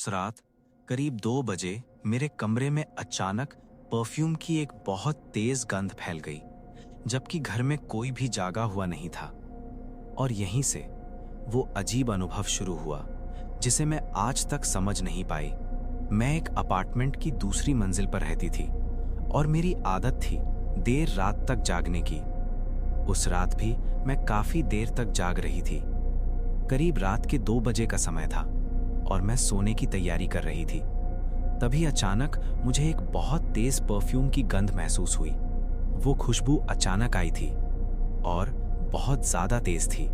उस रात करीब 2 बजे मेरे कमरे में अचानक परफ्यूम की एक बहुत तेज गंध फैल गई, जबकि घर में कोई भी जागा हुआ नहीं था। और यहीं से वो अजीब अनुभव शुरू हुआ जिसे मैं आज तक समझ नहीं पाई। मैं एक अपार्टमेंट की दूसरी मंजिल पर रहती थी और मेरी आदत थी देर रात तक जागने की। उस रात भी मैं काफी देर तक जाग रही थी। करीब रात के 2 बजे का समय था और मैं सोने की तैयारी कर रही थी। तभी अचानक मुझे एक बहुत तेज परफ्यूम की गंध महसूस हुई। वो खुशबू अचानक आई थी और बहुत ज्यादा तेज थी।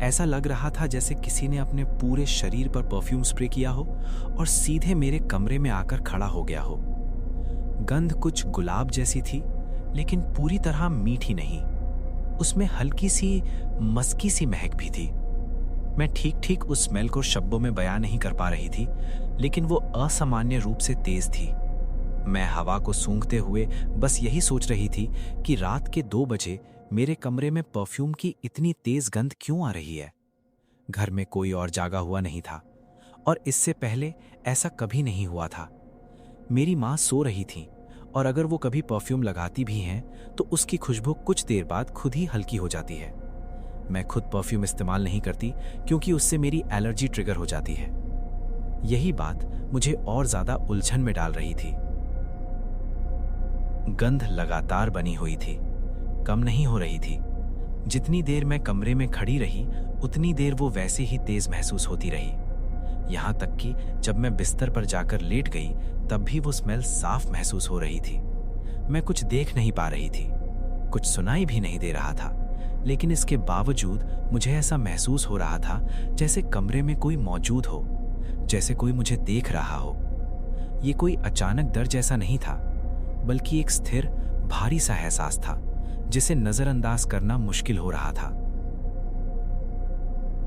ऐसा लग रहा था जैसे किसी ने अपने पूरे शरीर पर परफ्यूम स्प्रे किया हो और सीधे मेरे कमरे में आकर खड़ा हो गया हो। गंध कुछ गुलाब जैसी थी, लेकिन पूरी तरह मीठी नहीं। उसमें हल्की सी मस्की सी महक भी थी। मैं ठीक उस स्मेल को शब्दों में बयां नहीं कर पा रही थी, लेकिन वो असामान्य रूप से तेज थी। मैं हवा को सूंघते हुए बस यही सोच रही थी कि रात के 2 बजे मेरे कमरे में परफ्यूम की इतनी तेज गंध क्यों आ रही है। घर में कोई और जागा हुआ नहीं था और इससे पहले ऐसा कभी नहीं हुआ था। मेरी माँ सो रही थी और अगर वो कभी परफ्यूम लगाती भी हैं तो उसकी खुशबू कुछ देर बाद खुद ही हल्की हो जाती है। मैं खुद परफ्यूम इस्तेमाल नहीं करती क्योंकि उससे मेरी एलर्जी ट्रिगर हो जाती है। यही बात मुझे और ज्यादा उलझन में डाल रही थी। गंध लगातार बनी हुई थी, कम नहीं हो रही थी। जितनी देर मैं कमरे में खड़ी रही उतनी देर वो वैसे ही तेज महसूस होती रही। यहां तक कि जब मैं बिस्तर पर जाकर लेट गई तब भी वो स्मेल साफ महसूस हो रही थी। मैं कुछ देख नहीं पा रही थी, कुछ सुनाई भी नहीं दे रहा था, लेकिन इसके बावजूद मुझे ऐसा महसूस हो रहा था जैसे कमरे में कोई मौजूद हो, जैसे कोई मुझे देख रहा हो। ये कोई अचानक डर जैसा नहीं था, बल्कि एक स्थिर भारी सा एहसास था जिसे नजरअंदाज करना मुश्किल हो रहा था।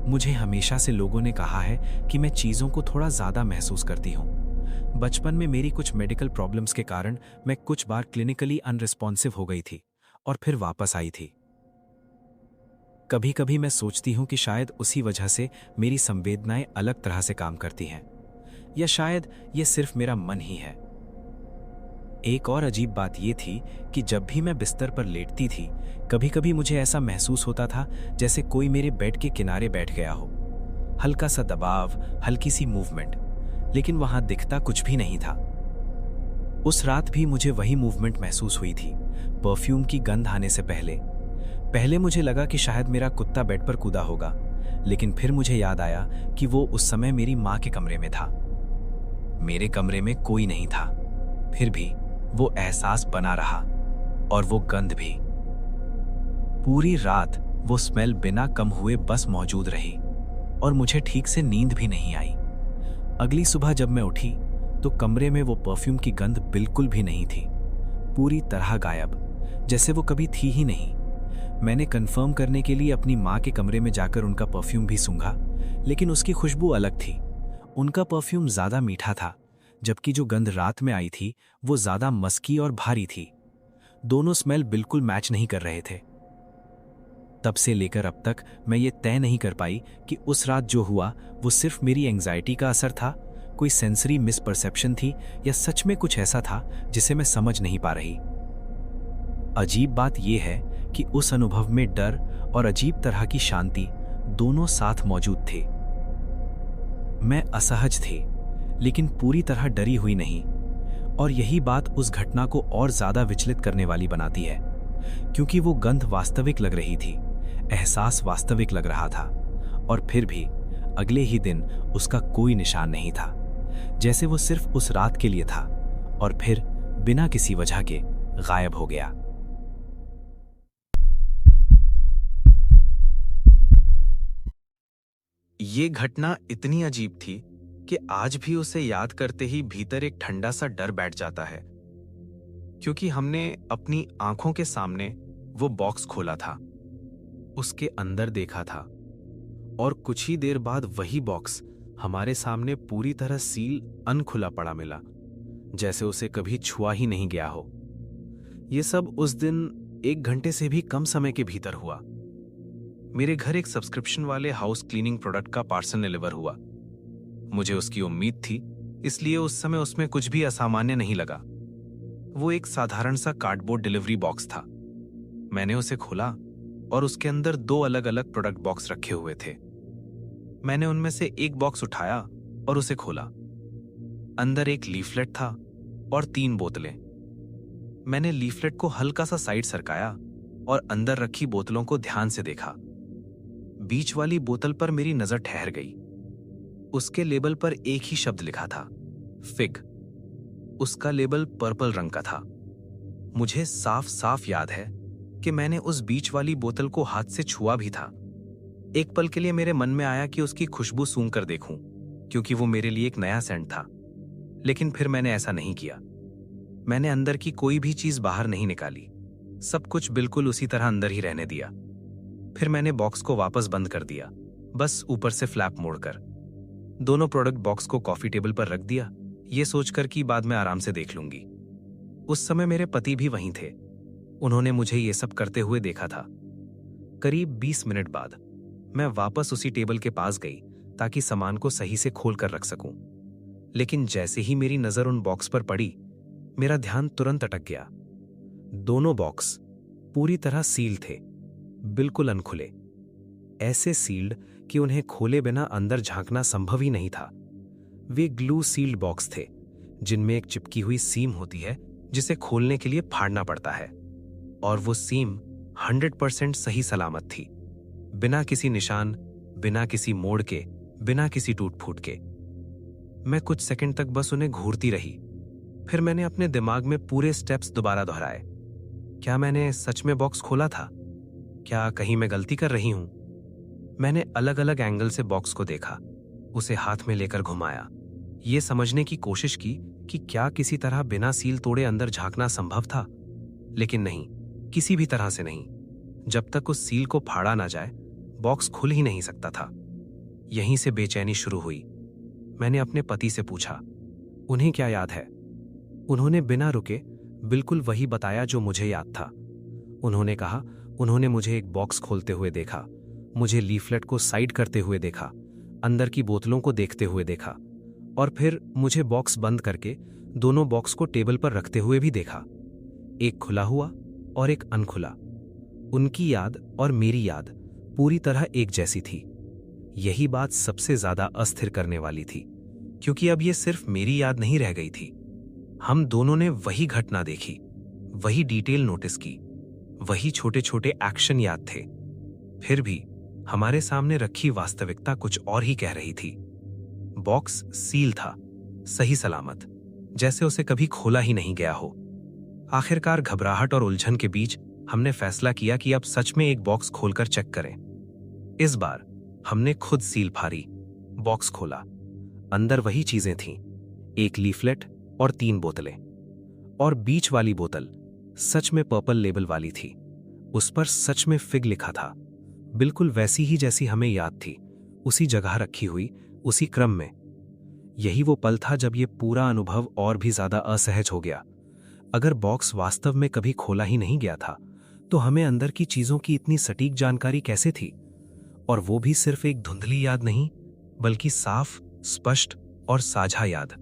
मुझे हमेशा से लोगों ने कहा है कि मैं चीजों को थोड़ा ज्यादा महसूस करती हूँ। बचपन में मेरी कुछ मेडिकल प्रॉब्लम्स के कारण मैं कुछ बार क्लिनिकली अनरिस्पॉन्सिव हो गई थी और फिर वापस आई थी। कभी कभी मैं सोचती हूँ कि शायद उसी वजह से मेरी संवेदनाएं अलग तरह से काम करती हैं, या शायद ये सिर्फ मेरा मन ही है। एक और अजीब बात यह थी कि जब भी मैं बिस्तर पर लेटती थी, कभी कभी मुझे ऐसा महसूस होता था जैसे कोई मेरे बेड के किनारे बैठ गया हो। हल्का सा दबाव, हल्की सी मूवमेंट, लेकिन वहां दिखता कुछ भी नहीं था। उस रात भी मुझे वही मूवमेंट महसूस हुई थी, परफ्यूम की गंध आने से पहले मुझे लगा कि शायद मेरा कुत्ता बेड पर कूदा होगा, लेकिन फिर मुझे याद आया कि वो उस समय मेरी माँ के कमरे में था। मेरे कमरे में कोई नहीं था, फिर भी वो एहसास बना रहा और वो गंध भी। पूरी रात वो स्मेल बिना कम हुए बस मौजूद रही और मुझे ठीक से नींद भी नहीं आई। अगली सुबह जब मैं उठी तो कमरे में वो परफ्यूम की गंध बिल्कुल भी नहीं थी, पूरी तरह गायब, जैसे वो कभी थी ही नहीं। मैंने कंफर्म करने के लिए अपनी माँ के कमरे में जाकर उनका परफ्यूम भी सूंघा, लेकिन उसकी खुशबू अलग थी। उनका परफ्यूम ज्यादा मीठा था, जबकि जो गंध रात में आई थी वो ज्यादा मस्की और भारी थी। दोनों स्मेल बिल्कुल मैच नहीं कर रहे थे। तब से लेकर अब तक मैं ये तय नहीं कर पाई कि उस रात जो हुआ वो सिर्फ मेरी एंजाइटी का असर था, कोई सेंसरी मिसपरसेप्शन थी, या सच में कुछ ऐसा था जिसे मैं समझ नहीं पा रही। अजीब बात यह है कि उस अनुभव में डर और अजीब तरह की शांति दोनों साथ मौजूद थे। मैं असहज थी, लेकिन पूरी तरह डरी हुई नहीं, और यही बात उस घटना को और ज्यादा विचलित करने वाली बनाती है, क्योंकि वो गंध वास्तविक लग रही थी, एहसास वास्तविक लग रहा था, और फिर भी अगले ही दिन उसका कोई निशान नहीं था, जैसे वो सिर्फ उस रात के लिए था और फिर बिना किसी वजह के गायब हो गया। ये घटना इतनी अजीब थी कि आज भी उसे याद करते ही भीतर एक ठंडा सा डर बैठ जाता है, क्योंकि हमने अपनी आंखों के सामने वो बॉक्स खोला था, उसके अंदर देखा था, और कुछ ही देर बाद वही बॉक्स हमारे सामने पूरी तरह सील अनखुला पड़ा मिला, जैसे उसे कभी छुआ ही नहीं गया हो। ये सब उस दिन 1 घंटे से भी कम समय के भीतर हुआ। मेरे घर एक सब्सक्रिप्शन वाले हाउस क्लीनिंग प्रोडक्ट का पार्सल डिलीवर हुआ। मुझे उसकी उम्मीद थी, इसलिए उस समय उसमें कुछ भी असामान्य नहीं लगा। वो एक साधारण सा कार्डबोर्ड डिलीवरी बॉक्स था। मैंने उसे खोला और उसके अंदर 2 अलग-अलग प्रोडक्ट बॉक्स रखे हुए थे। मैंने उनमें से एक बॉक्स उठाया और उसे खोला। अंदर एक लीफलेट था और 3 बोतलें। मैंने लीफलेट को हल्का सा साइड सरकाया और अंदर रखी बोतलों को ध्यान से देखा। बीच वाली बोतल पर मेरी नजर ठहर गई। उसके लेबल पर एक ही शब्द लिखा था, फिग। उसका लेबल पर्पल रंग का था। मुझे साफ साफ याद है कि मैंने उस बीच वाली बोतल को हाथ से छुआ भी था। एक पल के लिए मेरे मन में आया कि उसकी खुशबू सूंघ कर देखूं, क्योंकि वो मेरे लिए एक नया सेंट था। लेकिन फिर मैंने ऐसा नहीं किया। मैंने अंदर की कोई भी चीज बाहर नहीं निकाली। सब कुछ बिल्कुल उसी तरह अंदर ही रहने दिया। फिर मैंने बॉक्स को वापस बंद कर दिया, बस ऊपर से फ्लैप मोड़कर। दोनों प्रोडक्ट बॉक्स को कॉफी टेबल पर रख दिया, ये सोचकर कि बाद में आराम से देख लूंगी। उस समय मेरे पति भी वहीं थे। उन्होंने मुझे ये सब करते हुए देखा था। करीब 20 मिनट बाद मैं वापस उसी टेबल के पास गई ताकि सामान को सही से खोल कर रख सकूं। लेकिन जैसे ही मेरी नजर उन बॉक्स पर पड़ी, मेरा ध्यान तुरंत अटक गया। दोनों बॉक्स पूरी तरह सील थे, बिल्कुल अनखुले। ऐसे सील्ड कि उन्हें खोले बिना अंदर झांकना संभव ही नहीं था। वे ग्लू सील्ड बॉक्स थे, जिनमें एक चिपकी हुई सीम होती है जिसे खोलने के लिए फाड़ना पड़ता है, और वो सीम 100% सही सलामत थी, बिना किसी निशान, बिना किसी मोड़ के, बिना किसी टूट फूट के। मैं कुछ सेकंड तक बस उन्हें घूरती रही। फिर मैंने अपने दिमाग में पूरे स्टेप्स दोबारा दोहराए। क्या मैंने सच में बॉक्स खोला था? क्या कहीं मैं गलती कर रही हूं? मैंने अलग अलग एंगल से बॉक्स को देखा, उसे हाथ में लेकर घुमाया, ये समझने की कोशिश की कि क्या किसी तरह बिना सील तोड़े अंदर झांकना संभव था। लेकिन नहीं, किसी भी तरह से नहीं। जब तक उस सील को फाड़ा ना जाए, बॉक्स खुल ही नहीं सकता था। यहीं से बेचैनी शुरू हुई। मैंने अपने पति से पूछा, उन्हें क्या याद है? उन्होंने बिना रुके बिल्कुल वही बताया जो मुझे याद था। उन्होंने कहा, उन्होंने मुझे एक बॉक्स खोलते हुए देखा, मुझे लीफलेट को साइड करते हुए देखा, अंदर की बोतलों को देखते हुए देखा, और फिर मुझे बॉक्स बंद करके दोनों बॉक्स को टेबल पर रखते हुए भी देखा। एक खुला हुआ और एक अनखुला। उनकी याद और मेरी याद पूरी तरह एक जैसी थी। यही बात सबसे ज्यादा अस्थिर करने वाली थी, क्योंकि अब यह सिर्फ मेरी याद नहीं रह गई थी। हम दोनों ने वही घटना देखी, वही डिटेल नोटिस की, वही छोटे छोटे एक्शन याद थे। फिर भी हमारे सामने रखी वास्तविकता कुछ और ही कह रही थी। बॉक्स सील था, सही सलामत, जैसे उसे कभी खोला ही नहीं गया हो। आखिरकार घबराहट और उलझन के बीच हमने फैसला किया कि अब सच में एक बॉक्स खोलकर चेक करें। इस बार हमने खुद सील फाड़ी, बॉक्स खोला। अंदर वही चीजें थीं, एक लीफलेट और 3 बोतलें। और बीच वाली बोतल सच में पर्पल लेबल वाली थी। उस पर सच में फिग लिखा था, बिल्कुल वैसी ही जैसी हमें याद थी, उसी जगह रखी हुई, उसी क्रम में। यही वो पल था जब ये पूरा अनुभव और भी ज्यादा असहज हो गया। अगर बॉक्स वास्तव में कभी खोला ही नहीं गया था, तो हमें अंदर की चीजों की इतनी सटीक जानकारी कैसे थी? और वो भी सिर्फ एक धुंधली याद नहीं, बल्कि साफ, स्पष्ट और साझा याद।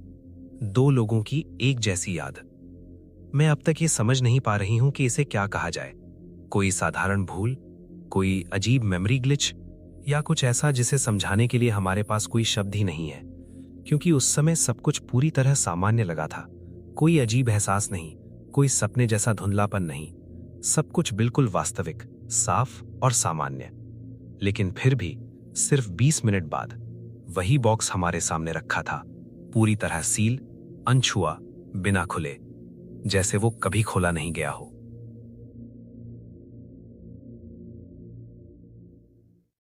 2 लोगों की एक जैसी याद। मैं अब तक ये समझ नहीं पा रही हूं कि इसे क्या कहा जाए। कोई साधारण भूल, कोई अजीब मेमोरी ग्लिच, या कुछ ऐसा जिसे समझाने के लिए हमारे पास कोई शब्द ही नहीं है, क्योंकि उस समय सब कुछ पूरी तरह सामान्य लगा था। कोई अजीब एहसास नहीं, कोई सपने जैसा धुंधलापन नहीं, सब कुछ बिल्कुल वास्तविक, साफ और सामान्य। लेकिन फिर भी सिर्फ 20 मिनट बाद वही बॉक्स हमारे सामने रखा था, पूरी तरह सील, अनछुआ, बिना खुले, जैसे वो कभी खोला नहीं गया हो।